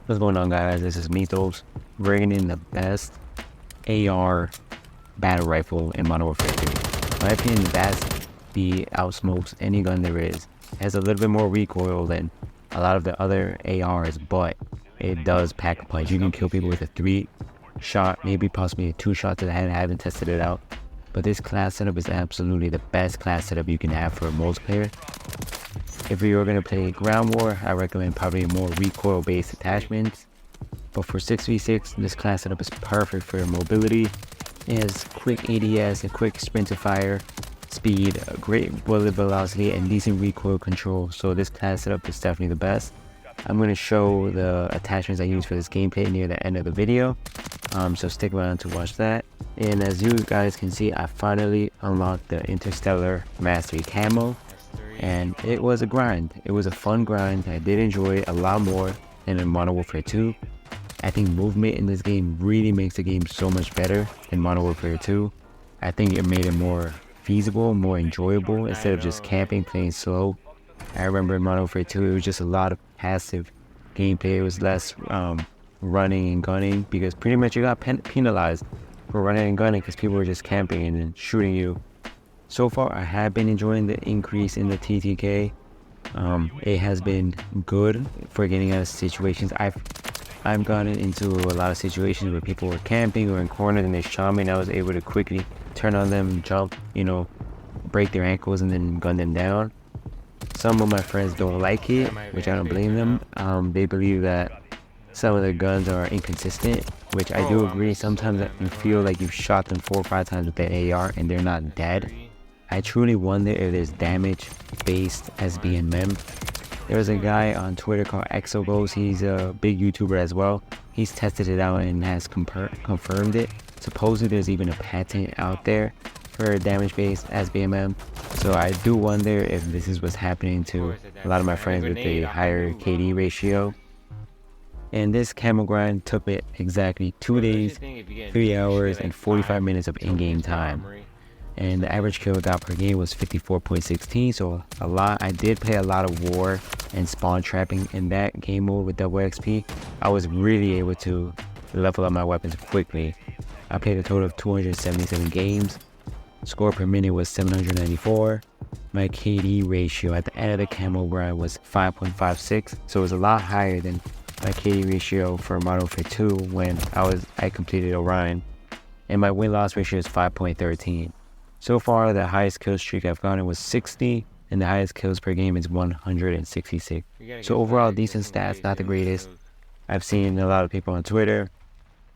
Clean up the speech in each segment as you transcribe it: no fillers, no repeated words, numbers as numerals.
What's going on, guys? This is Mythos, bringing in the best AR battle rifle in Modern Warfare 2. In my opinion, the BAS-B outsmokes any gun there is. It has a little bit more recoil than a lot of the other ARs, but it does pack a punch. You can kill people with a 3-shot, maybe possibly a 2-shot to the head. I haven't tested it out, but this class setup is absolutely the best class setup you can have for a multiplayer. If you're going to play ground war, I recommend probably more recoil based attachments. But for 6v6, this class setup is perfect for mobility. It has quick ADS, a quick sprint to fire, speed, a great bullet velocity, and decent recoil control. So this class setup is definitely the best. I'm going to show the attachments I use for this gameplay near the end of the video. So stick around to watch that. And as you guys can see, I finally unlocked the Interstellar Mastery Camo. And it was a grind. It was a fun grind. I did enjoy it a lot more than in Modern Warfare 2. I think movement in this game really makes the game so much better than Modern Warfare 2. I think it made it more feasible, more enjoyable instead of just camping, playing slow. I remember in Modern Warfare 2, it was just a lot of passive gameplay. It was less running and gunning because pretty much you got penalized for running and gunning because people were just camping and then shooting you. So far, I have been enjoying the increase in the TTK. It has been good for getting out of situations. I've gotten into a lot of situations where people were camping or in corners and they shot me, and I was able to quickly turn on them, jump, break their ankles and then gun them down. Some of my friends don't like it, which I don't blame them. They believe that some of their guns are inconsistent, which I do agree. Sometimes you feel like you've shot them 4 or 5 times with that AR and they're not dead. I truly wonder if there's damage-based SBMM. There was a guy on Twitter called Exogos. He's a big YouTuber as well. He's tested it out and has confirmed it. Supposedly there's even a patent out there for damage-based SBMM. So I do wonder if this is what's happening to a lot of my friends with the higher KD ratio. And this camo grind took me exactly 2 days, 3 hours, and 45 minutes of in-game time. And the average kill got per game was 54.16, so a lot. I did play a lot of war and spawn trapping in that game mode with double XP. I was really able to level up my weapons quickly. I played a total of 277 games. Score per minute was 794. My KD ratio at the end of the camo grind was 5.56, so it was a lot higher than my KD ratio for Modern Warfare 2 when I completed Orion. And my win-loss ratio is 5.13. So far, the highest kill streak I've gotten was 60, and the highest kills per game is 166. So overall, decent stats, not the greatest. I've seen a lot of people on Twitter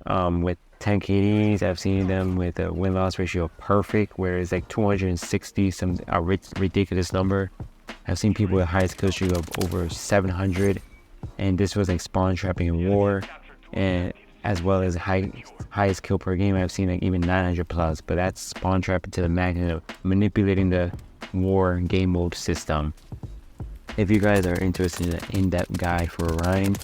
with 10 KDs. I've seen them with a win-loss ratio of perfect, where it's like 260, some ridiculous number. I've seen people with highest kill streak of over 700, and this was like spawn trapping in war, and as well as highest kill per game. I've seen like even 900 plus, but that's spawn trapping to the max and manipulating the war game mode system. If you guys are interested in an in-depth guide for Orion,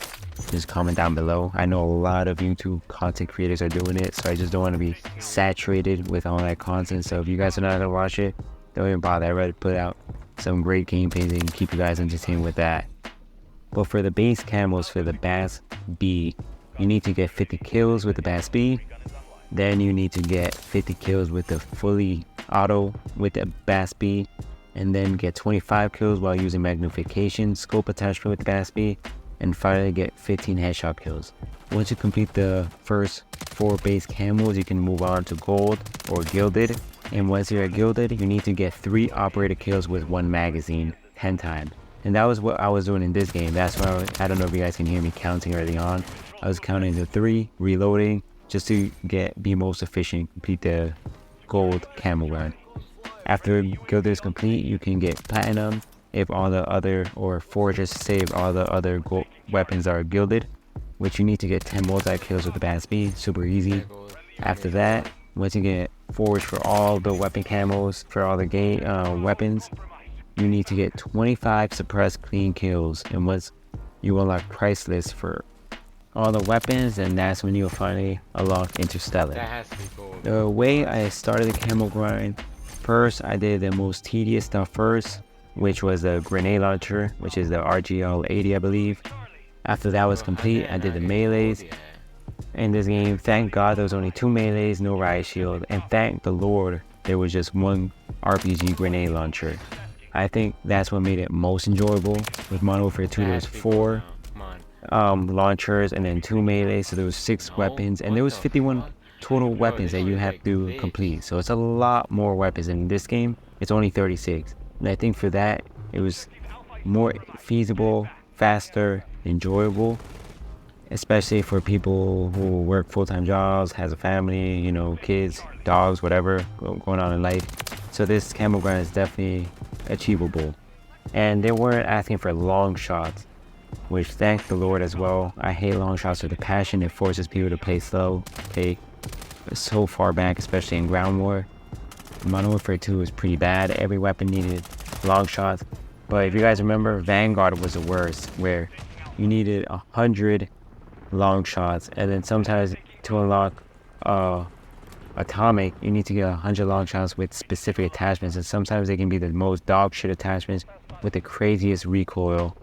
just comment down below. I know a lot of YouTube content creators are doing it, so I just don't want to be saturated with all that content. So if you guys are not gonna watch it, don't even bother. I'd rather put out some great gameplays and keep you guys entertained with that. But for the base camos for the BAS-B, you need to get 50 kills with the BAS-B. Then you need to get 50 kills with the fully auto with the BAS-B. And then get 25 kills while using magnification scope attachment with the BAS-B. And finally get 15 headshot kills. Once you complete the first 4 base camos, you can move on to gold or gilded. And once you're at gilded, you need to get 3 operator kills with 1 magazine 10 times. And that was what I was doing in this game. That's why I don't know if you guys can hear me counting early on. I was counting to 3, reloading, just to be most efficient, complete the gold camo run. After gilded is complete, you can get platinum if all the other, or forge to save all the other gold weapons are gilded, which you need to get 10 multi-kills with the BAS-B, super easy. After that, once you get forge for all the weapon camos, for all the game weapons, you need to get 25 suppressed clean kills, and once you unlock priceless for all the weapons, and that's when you'll finally unlock Interstellar. That has to be gold. The way I started the camo grind, first I did the most tedious stuff first, which was the grenade launcher, which is the RGL 80, I believe. After that was complete, I did the melees in this game. Thank God there was only 2 melees, no riot shield, and thank the Lord there was just 1 RPG grenade launcher. I think that's what made it most enjoyable. With Modern Warfare 2, there was 4 launchers and then 2 melees, so there was 6 weapons, and there was 51 total weapons that you have to complete. So it's a lot more weapons. In this game, it's only 36. And I think for that, it was more feasible, faster, enjoyable, especially for people who work full-time jobs, has a family, you know, kids, dogs, whatever going on in life. So this camo grind is definitely achievable. And they weren't asking for long shots, which thank the Lord as well. I hate long shots with a passion. It forces people to play slow, play so far back, especially in ground war. Modern Warfare 2 was pretty bad. Every weapon needed long shots. But if you guys remember, Vanguard was the worst, where you needed 100 long shots, and then sometimes to unlock Atomic, you need to get 100 long shots with specific attachments, and sometimes they can be the most dog shit attachments with the craziest recoil.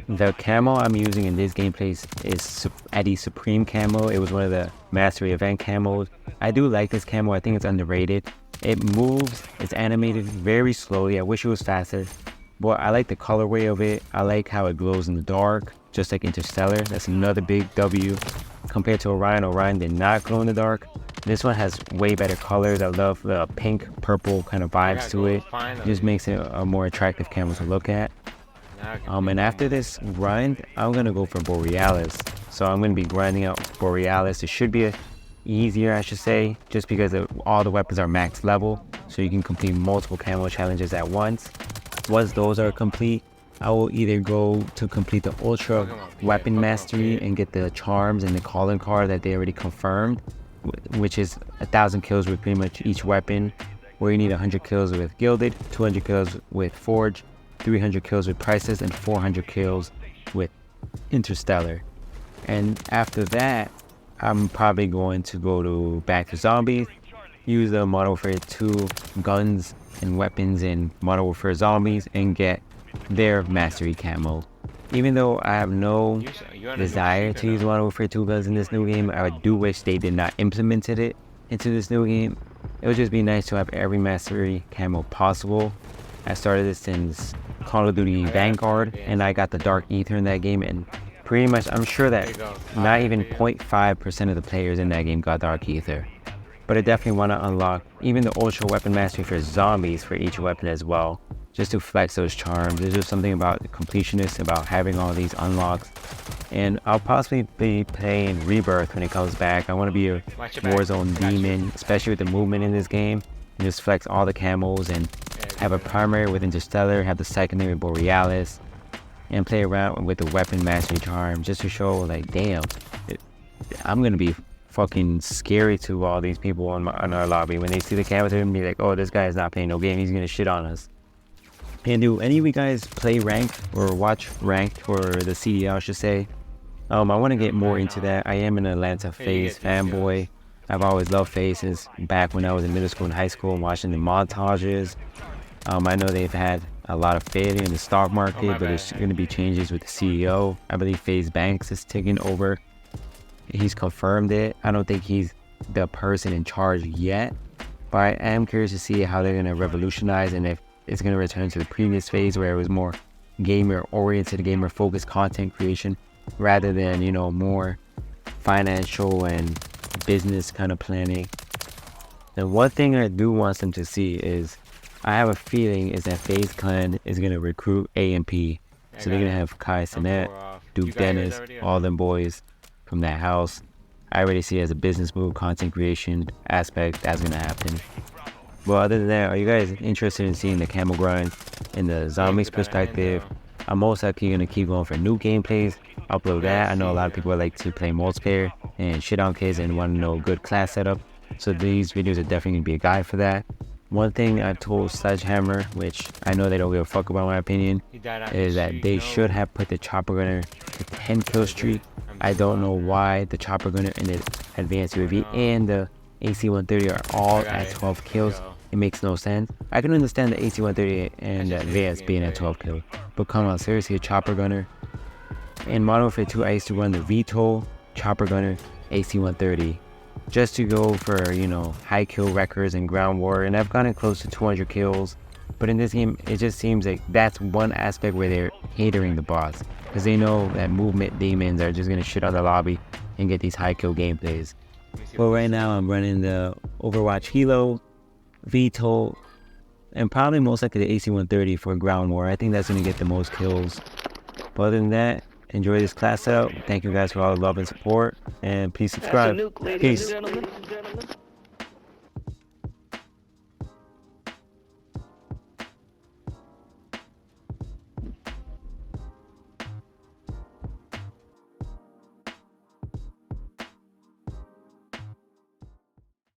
The camo I'm using in this gameplay is Eddie Supreme camo. It was one of the Mastery event camos. I do like this camo. I think it's underrated. It moves, it's animated very slowly. I wish it was faster, but I like the colorway of it. I like how it glows in the dark, just like Interstellar. That's another big W. Compared to Orion, Orion did not glow in the dark. This one has way better colors. I love the pink, purple kind of vibes to it. It just makes it a more attractive camo to look at. And after this grind, I'm gonna go for Borealis. So I'm gonna be grinding out Borealis. It should be easier, I should say, just because all the weapons are max level, so you can complete multiple camo challenges at once. Once those are complete, I will either go to complete the Ultra Weapon Mastery and get the charms and the calling card that they already confirmed, which is 1,000 kills with pretty much each weapon, where you need 100 kills with Gilded, 200 kills with Forge, 300 kills with Priceless, and 400 kills with Interstellar. And after that, I'm probably going to go back to Zombies, use the Modern Warfare 2 guns and weapons in Modern Warfare Zombies, and get their Mastery camo. Even though I have no desire to use Modern Warfare 2 guns in this new game, I do wish they did not implemented it into this new game. It would just be nice to have every Mastery camo possible. I started this since Call of Duty Vanguard, and I got the Dark Ether in that game, and pretty much I'm sure that not even 0.5% of the players in that game got Dark Ether. But I definitely want to unlock even the Ultra Weapon Mastery for Zombies for each weapon as well, just to flex those charms. There's just something about the completionist, about having all these unlocks. And I'll possibly be playing Rebirth when it comes back. I want to be a Warzone demon, especially with the movement in this game. And just flex all the camos and have a primary with Interstellar, have the secondary with Borealis, and play around with the weapon mastery charm just to show, like, damn, I'm gonna be fucking scary to all these people on our lobby. When they see the camo, they're gonna be like, oh, this guy is not playing no game, he's gonna shit on us. And do any of you guys play ranked or watch ranked, or the CDL I should say? I want to get more into that. I am an Atlanta FaZe fanboy. I've always loved FaZe since back when I was in middle school and high school and watching the montages. I know they've had a lot of failure in the stock market, but there's going to be changes with the CEO. I believe FaZe Banks is taking over. He's confirmed it. I don't think he's the person in charge yet, but I am curious to see how they're going to revolutionize, and if it's going to return to the previous phase where it was more gamer-oriented, gamer-focused content creation, rather than, you know, more financial and business kind of planning. And one thing I do want them to see is, I have a feeling is that FaZe Clan is going to recruit AMP. So they're going to have Kai Sinet, Duke Dennis, all them boys from that house. I already see it as a business move, content creation aspect, that's going to happen. But other than that, are you guys interested in seeing the camo grind in the zombies perspective? I'm most likely going to keep going for new gameplays, upload that. I know a lot of people like to play multiplayer and shit on kids and want to know a good class setup. So these videos are definitely going to be a guide for that. One thing I've told Sledgehammer, which I know they don't give a fuck about my opinion, is that they should have put the chopper gunner to 10 kill streak. I don't know why the chopper gunner and the advanced UAV and the AC-130 are all at 12 kills. It makes no sense. I can understand the AC-130 and the advanced being at 12 kills, but come on, seriously, a chopper gunner? In Modern Warfare 2, I used to run the VTOL, Chopper Gunner, AC-130, just to go for, you know, high kill records in ground war, and I've gotten close to 200 kills. But in this game, it just seems like that's one aspect where they're catering the boss, because they know that movement demons are just going to shit on the lobby and get these high kill gameplays. But right now, I'm running the Overwatch Hilo, VTOL, and probably most likely the AC-130 for ground war. I think that's going to get the most kills. But other than that, enjoy this class out. Thank you guys for all the love and support, and please subscribe. Peace.